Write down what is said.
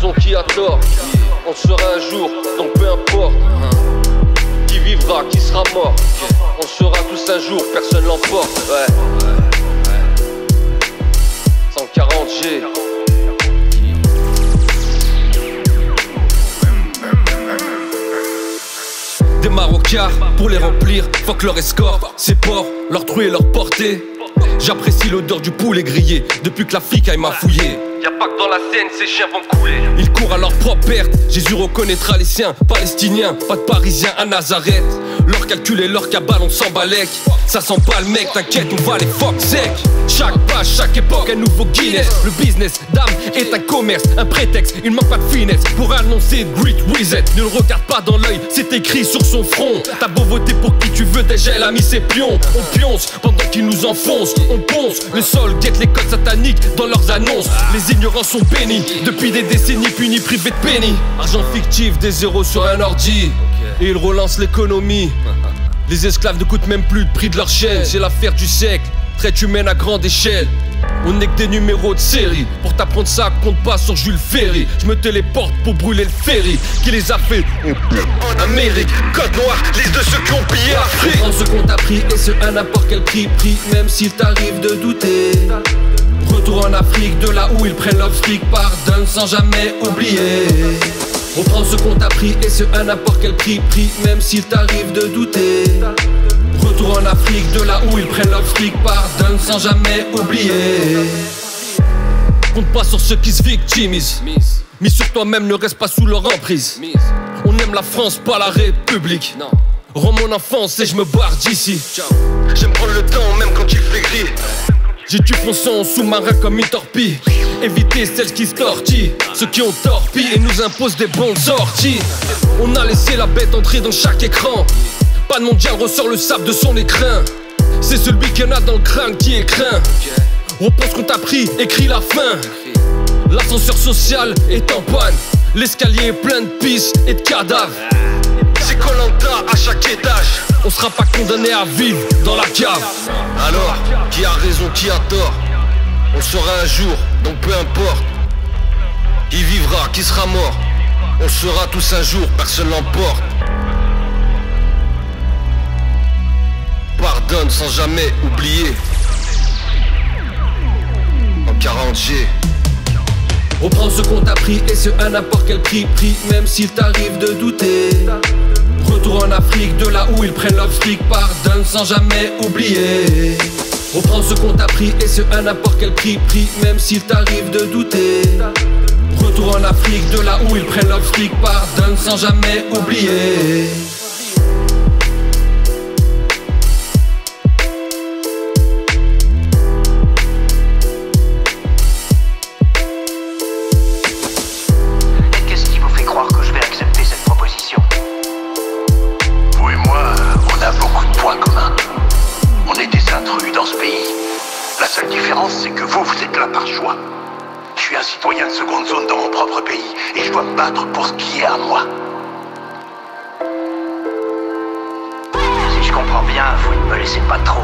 raison, qui a tort. On sera un jour, donc peu importe. Qui vivra, qui sera mort. On sera tous un jour, personne l'emporte. Ouais. 140G. Des Marocains, pour les remplir, faut que leur escorte, ses porcs, leur trou et leur portée. J'apprécie l'odeur du poulet grillé, depuis que la flic m'a fouillé. Y'a pas que dans la Seine, ces chiens vont couler. Ils courent à leur propre perte, Jésus reconnaîtra les siens. Palestiniens, pas de Parisiens à Nazareth. Leur calcul et leur cabale, on s'en balèque. Ça sent pas le mec, t'inquiète, on va les fuck sec. Chaque page, chaque époque, un nouveau Guinness. Le business d'âme est un commerce, un prétexte, il manque pas de finesse pour annoncer Great Reset. Ne le regarde pas dans l'œil, c'est écrit sur son front. T'as beau voter pour qui tu veux, déjà elle a mis ses pions. On pionce pendant qu'ils nous enfoncent, on ponce. Le sol guette les codes sataniques dans leurs annonces. Les ignorants sont bénis, depuis des décennies punis, privés de penny. Argent fictif, des zéros sur un ordi. Et ils relancent l'économie. Les esclaves ne coûtent même plus le prix de leur chaîne. C'est l'affaire du siècle, traite humaine à grande échelle. On n'est que des numéros de série. Pour t'apprendre ça, compte pas sur Jules Ferry. Je me téléporte pour brûler le ferry qui les a fait en Amérique. Code noir, liste de ceux qui ont pillé l'Afrique. Prends ce qu'on t'a pris et ce à n'importe quel prix. Même s'il t'arrive de douter. Retour en Afrique, de là où ils prennent l'obstick. Pardonne sans jamais oublier. On prend ce qu'on t'a pris et ce à n'importe quel prix. Même s'il t'arrive de douter. Retour en Afrique, de là où ils prennent l'obstick. Pardonne sans jamais oublier. Compte pas sur ceux qui se victimisent. Mis sur toi-même, ne reste pas sous leur emprise. On aime la France, pas la République. Rends mon enfance et je me barre d'ici. J'aime prendre le temps même quand il fait gris. J'ai dû foncer en sous-marin comme une torpille. Éviter celles qui se tortillent. Ceux qui ont torpille et nous imposent des bonnes sorties. On a laissé la bête entrer dans chaque écran. Pas de mondial ressort le sable de son écrin. C'est celui qui en a dans le crâne qui est craint. Reprends ce qu'on t'a pris, écris la fin. L'ascenseur social est en panne. L'escalier est plein de pistes et de cadavres. C'est Koh-Lanta à chaque étage. On sera pas condamné à vivre dans la cave. Alors, qui a raison, qui a tort? On sera un jour, donc peu importe. Qui vivra, qui sera mort? On sera tous un jour, personne l'emporte. Pardonne sans jamais oublier. En 40G. On prend ce qu'on t'a pris et ce à n'importe quel prix. Même s'il t'arrive de douter. Retour en Afrique, de là où ils prennent l'obstick. Pardonne sans jamais oublier. On prend ce qu'on t'a pris et ce à n'importe quel prix. Même s'il t'arrive de douter. Retour en Afrique, de là où ils prennent l'obstick. Pardonne sans jamais oublier. C'est que vous êtes là par choix. Je suis un citoyen de seconde zone dans mon propre pays et je dois me battre pour ce qui est à moi. Si je comprends bien, vous ne me laissez pas trop